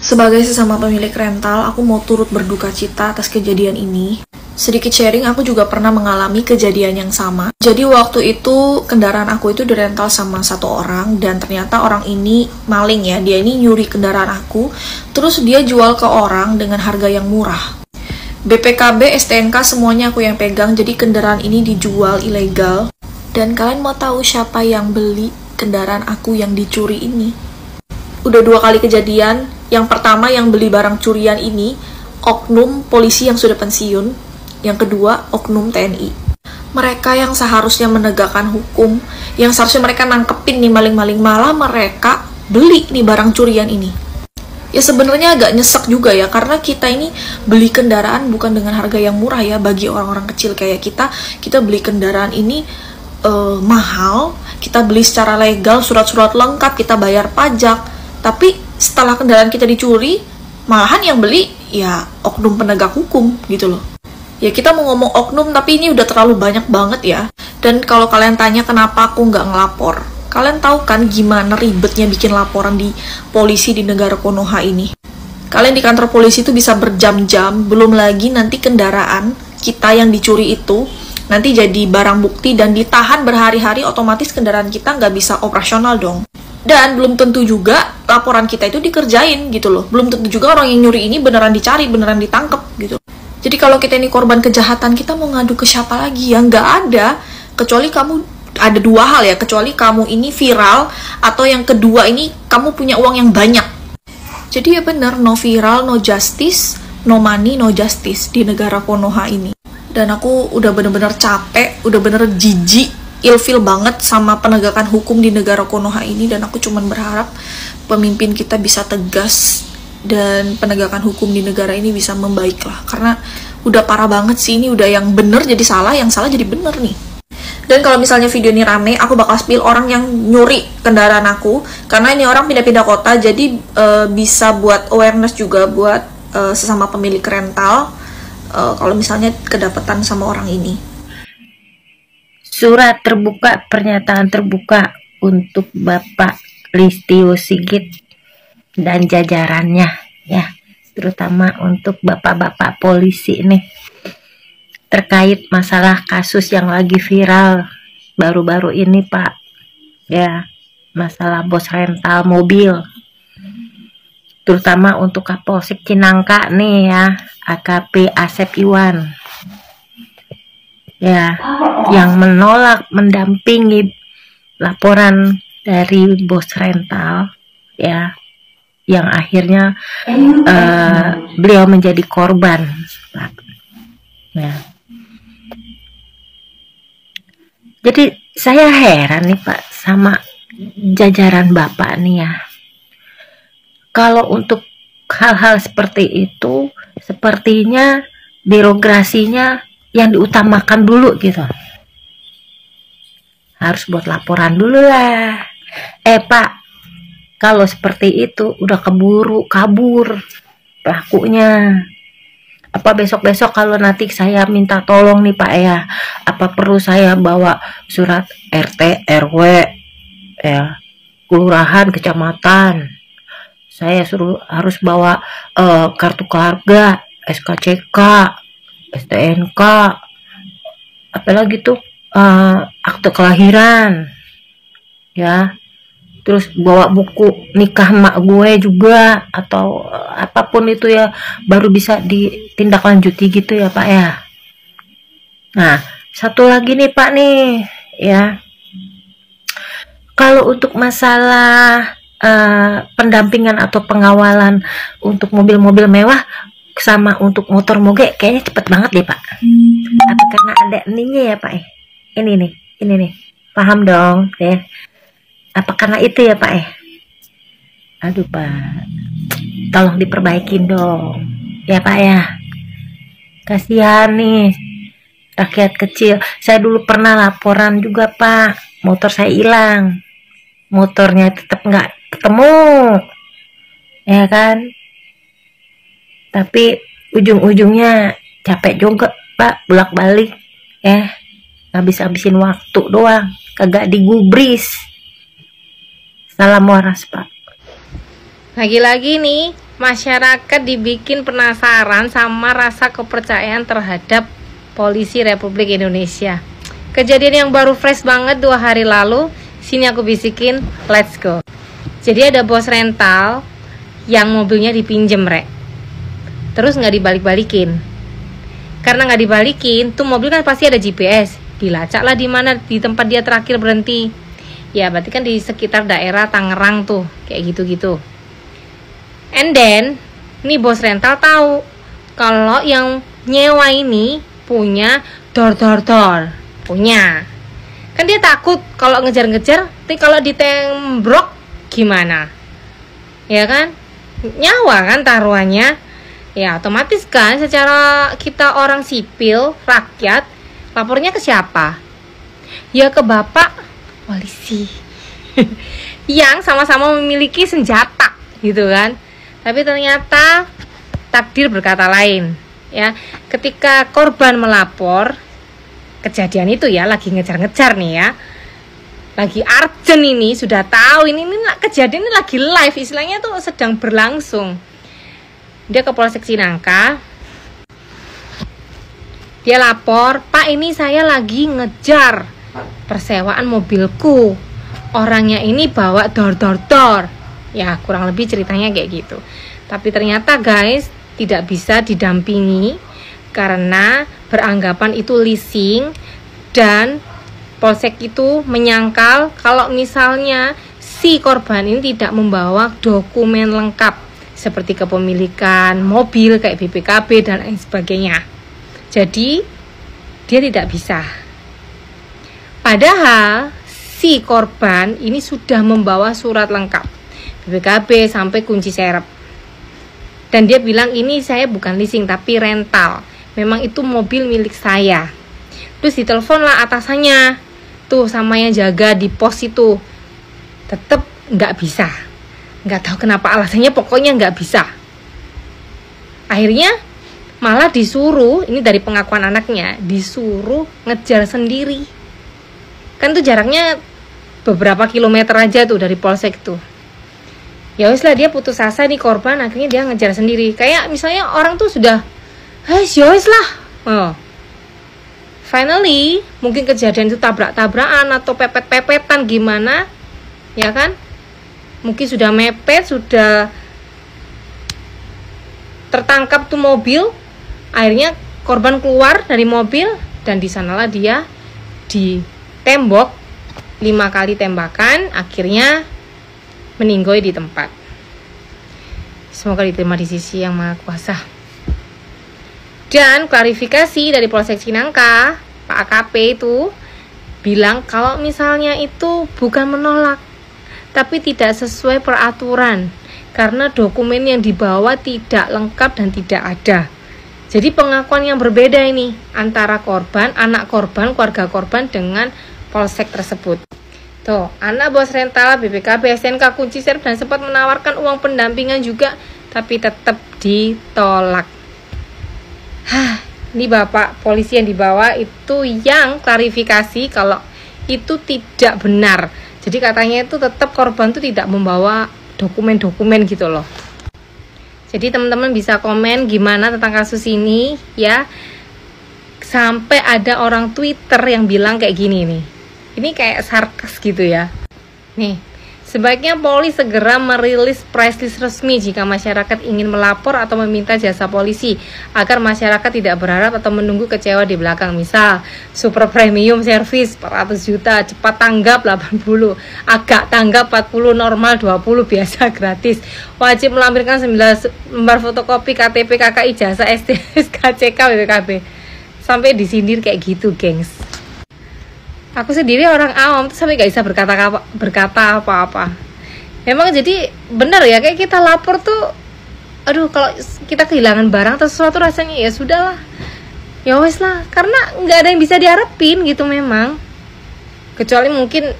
Sebagai sesama pemilik rental, aku mau turut berduka cita atas kejadian ini. Sedikit sharing, aku juga pernah mengalami kejadian yang sama. Jadi waktu itu kendaraan aku itu dirental sama satu orang, dan ternyata orang ini maling ya. Dia ini nyuri kendaraan aku, terus dia jual ke orang dengan harga yang murah. BPKB, STNK semuanya aku yang pegang, jadi kendaraan ini dijual ilegal. Dan kalian mau tahu siapa yang beli kendaraan aku yang dicuri ini? Udah 2 kali kejadian. Yang pertama yang beli barang curian ini oknum polisi yang sudah pensiun. Yang kedua oknum TNI. Mereka yang seharusnya menegakkan hukum, yang seharusnya mereka nangkepin nih maling-maling, malah mereka beli nih barang curian ini. Ya sebenarnya agak nyesek juga ya, karena kita ini beli kendaraan bukan dengan harga yang murah ya. Bagi orang-orang kecil kayak kita beli kendaraan ini mahal. Kita beli secara legal, surat-surat lengkap, kita bayar pajak. Tapi setelah kendaraan kita dicuri, malahan yang beli ya oknum penegak hukum gitu loh. Ya kita mau ngomong oknum, tapi ini udah terlalu banyak banget ya. Dan kalau kalian tanya kenapa aku nggak ngelapor, kalian tahu kan gimana ribetnya bikin laporan di polisi di negara Konoha ini. Kalian di kantor polisi itu bisa berjam-jam, belum lagi nanti kendaraan kita yang dicuri itu nanti jadi barang bukti dan ditahan berhari-hari, otomatis kendaraan kita nggak bisa operasional dong. Dan belum tentu juga laporan kita itu dikerjain gitu loh. Belum tentu juga orang yang nyuri ini beneran dicari, beneran ditangkep gitu. Jadi kalau kita ini korban kejahatan, kita mau ngadu ke siapa lagi? Ya nggak ada. Kecuali kamu, ada 2 hal ya. Kecuali kamu ini viral, atau yang kedua ini kamu punya uang yang banyak. Jadi ya bener, no viral, no justice, no money, no justice di negara Konoha ini. Dan aku udah bener-bener capek, udah bener jijik, ilfil banget sama penegakan hukum di negara Konoha ini. Dan aku cuman berharap pemimpin kita bisa tegas dan penegakan hukum di negara ini bisa membaik lah, karena udah parah banget sih. Ini udah yang bener jadi salah, yang salah jadi bener nih. Dan kalau misalnya video ini rame, aku bakal spill orang yang nyuri kendaraan aku, karena ini orang pindah-pindah kota. Jadi bisa buat awareness juga buat sesama pemilik rental, kalau misalnya kedapatan sama orang ini. Surat terbuka, pernyataan terbuka untuk Bapak Listio Sigit dan jajarannya ya, terutama untuk bapak-bapak polisi nih, terkait masalah kasus yang lagi viral baru-baru ini Pak ya, masalah bos rental mobil, terutama untuk Kapolsek Cinangka nih ya, AKP Asep Iwan ya, yang menolak mendampingi laporan dari bos rental ya, yang akhirnya beliau menjadi korban Pak. Ya. Jadi saya heran nih Pak sama jajaran Bapak nih ya. Kalau untuk hal-hal seperti itu, sepertinya birokrasinya yang diutamakan dulu gitu. Harus buat laporan dulu lah. Pak, kalau seperti itu udah keburu kabur pelakunya. Apa besok-besok kalau nanti saya minta tolong nih Pak ya, apa perlu saya bawa surat RT, RW ya, kelurahan, kecamatan, saya suruh harus bawa kartu keluarga, SKCK, STNK, apalagi tuh akte kelahiran ya, terus bawa buku nikah mak gue juga, atau apapun itu ya, baru bisa ditindaklanjuti gitu ya Pak ya. Nah satu lagi nih Pak nih ya, kalau untuk masalah pendampingan atau pengawalan untuk mobil-mobil mewah sama untuk motor moge, kayaknya cepet banget deh Pak. Apa karena ada ininya ya Pak ya? Ini nih paham dong ya. Apa karena itu ya Pak? Aduh Pak, tolong diperbaikin dong ya Pak ya. Kasihan nih rakyat kecil. Saya dulu pernah laporan juga Pak, motor saya hilang, motornya tetap nggak ketemu ya kan, tapi ujung-ujungnya capek juga Pak, bolak-balik ya, habis-habisin waktu doang, kagak digubris. Salam waras Pak. Lagi-lagi nih, masyarakat dibikin penasaran sama rasa kepercayaan terhadap polisi Republik Indonesia. Kejadian yang baru fresh banget 2 hari lalu. Sini aku bisikin, let's go. Jadi ada bos rental yang mobilnya dipinjem, Rek. Terus nggak dibalik-balikin. Karena nggak dibalikin, tuh mobil kan pasti ada GPS. Dilacak lah di mana, di tempat dia terakhir berhenti. Ya berarti kan di sekitar daerah Tangerang tuh, kayak gitu-gitu. And then, nih bos rental tahu kalau yang nyewa ini punya door. Punya. Kan dia takut kalau ngejar-ngejar, tapi kalau ditembok gimana? Ya kan? Nyawa kan taruhannya. Ya otomatis kan secara kita orang sipil, rakyat, lapornya ke siapa? Ya ke bapak polisi. Yang sama-sama memiliki senjata gitu kan. Tapi ternyata takdir berkata lain ya. Ketika korban melapor kejadian itu ya, lagi ngejar-ngejar nih ya, lagi urgent ini, sudah tahu ini kejadian ini lagi live, istilahnya tuh sedang berlangsung. Dia ke Polsek Cinangka, dia lapor, "Pak, ini saya lagi ngejar persewaan mobilku, orangnya ini bawa door." Ya kurang lebih ceritanya kayak gitu. Tapi ternyata guys tidak bisa didampingi karena beranggapan itu leasing, dan polsek itu menyangkal kalau misalnya si korban ini tidak membawa dokumen lengkap seperti kepemilikan mobil kayak BPKB dan lain sebagainya. Jadi dia tidak bisa. Padahal si korban ini sudah membawa surat lengkap BPKB sampai kunci serep. Dan dia bilang ini saya bukan leasing tapi rental. Memang itu mobil milik saya. Terus ditelepon lah atasannya tuh sama yang jaga di pos itu. Tetap nggak bisa. Nggak tahu kenapa alasannya, pokoknya nggak bisa. Akhirnya malah disuruh, ini dari pengakuan anaknya, disuruh ngejar sendiri. Kan tuh jaraknya beberapa kilometer aja tuh dari polsek tuh. Ya wes lah, dia putus asa nih korban, akhirnya dia ngejar sendiri. Kayak misalnya orang tuh sudah, ya wes lah. Oh. Finally, mungkin kejadian itu tabrak-tabrakan atau pepet-pepetan gimana, ya kan? Mungkin sudah mepet, sudah tertangkap tuh mobil. Akhirnya korban keluar dari mobil dan di sanalah dia ditembok 5 kali tembakan, akhirnya meninggoy di tempat. Semoga diterima di sisi yang Maha Kuasa. Dan klarifikasi dari Polsek Cinangka, Pak AKP itu bilang kalau misalnya itu bukan menolak, tapi tidak sesuai peraturan karena dokumen yang dibawa tidak lengkap dan tidak ada. Jadi pengakuan yang berbeda ini antara korban, anak korban, keluarga korban dengan polsek tersebut. Tuh, anak bos rental, BPKB, SNK, kunci serep dan sempat menawarkan uang pendampingan juga, tapi tetap ditolak. Ini bapak polisi yang dibawa itu yang klarifikasi kalau itu tidak benar. Jadi katanya itu tetap korban itu tidak membawa dokumen-dokumen gitu loh. Jadi teman-teman bisa komen gimana tentang kasus ini ya. Sampai ada orang Twitter yang bilang kayak gini nih. Ini kayak sarkas gitu ya. Nih, sebaiknya Polri segera merilis press list resmi jika masyarakat ingin melapor atau meminta jasa polisi agar masyarakat tidak berharap atau menunggu kecewa di belakang. Misal, super premium service 400 juta, cepat tanggap 80, agak tanggap 40, normal 20, biasa gratis. Wajib melampirkan 9 lembar fotokopi KTP, KK, ijazah, STS, KCK, BPKB. Sampai disindir kayak gitu, gengs. Aku sendiri orang awam tuh sampai gak bisa berkata apa-apa. Memang jadi benar ya, kayak kita lapor tuh, aduh kalau kita kehilangan barang atau sesuatu rasanya ya sudahlah, ya wes lah, karena nggak ada yang bisa diharapin gitu memang. Kecuali mungkin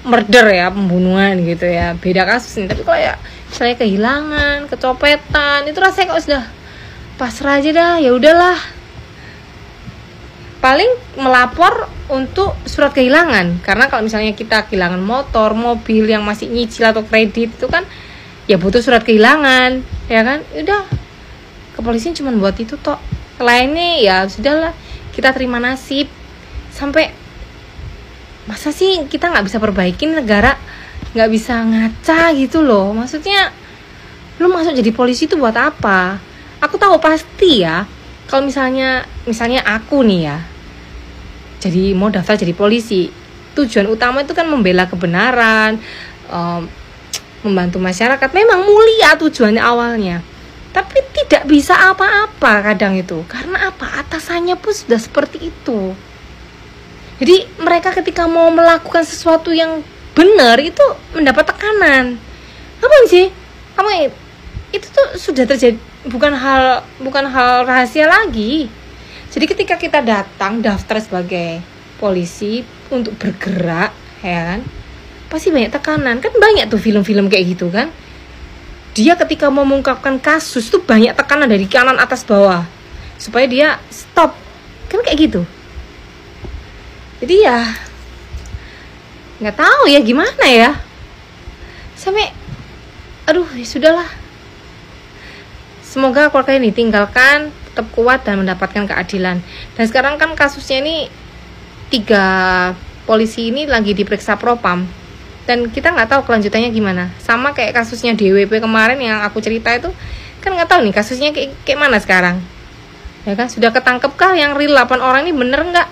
murder ya, pembunuhan gitu ya, beda kasus nih. Tapi kalau ya misalnya kehilangan, kecopetan, itu rasanya kok sudah pasrah aja dah, ya udahlah. Paling melapor untuk surat kehilangan, karena kalau misalnya kita kehilangan motor, mobil yang masih nyicil atau kredit itu kan ya butuh surat kehilangan. ya kan? Udah, kepolisian cuma buat itu toh, lainnya ya sudahlah, kita terima nasib. Sampai masa sih kita nggak bisa perbaikin negara, nggak bisa ngaca gitu loh. Maksudnya lu masuk jadi polisi itu buat apa? Aku tahu pasti ya, kalau misalnya aku nih ya, jadi mau daftar jadi polisi, tujuan utama itu kan membela kebenaran, membantu masyarakat. Memang mulia tujuannya awalnya, tapi tidak bisa apa-apa kadang itu. Karena apa? Atasannya pun sudah seperti itu. Jadi mereka ketika mau melakukan sesuatu yang benar itu mendapat tekanan. Apa sih? Itu tuh sudah terjadi, bukan hal rahasia lagi. Jadi ketika kita datang daftar sebagai polisi untuk bergerak, ya kan, pasti banyak tekanan. Kan banyak tuh film-film kayak gitu kan. Dia ketika mau mengungkapkan kasus tuh banyak tekanan dari kanan atas bawah supaya dia stop. Kan kayak gitu. Jadi ya nggak tahu ya gimana ya. Sampai aduh, ya sudahlah. Semoga keluarga ini ditinggalkan tetap kuat dan mendapatkan keadilan. Dan sekarang kan kasusnya ini 3 polisi ini lagi diperiksa propam, dan kita nggak tahu kelanjutannya gimana. Sama kayak kasusnya DWP kemarin yang aku cerita itu, kan nggak tahu nih kasusnya kayak mana sekarang. Ya kan, sudah ketangkepkah yang real 8 orang ini bener nggak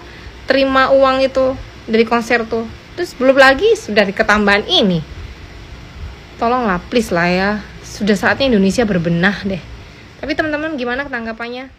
terima uang itu dari konser tuh? Terus belum lagi sudah ketambahan ini. Tolonglah, please lah ya. Sudah saatnya Indonesia berbenah deh. Tapi teman-teman gimana tanggapannya?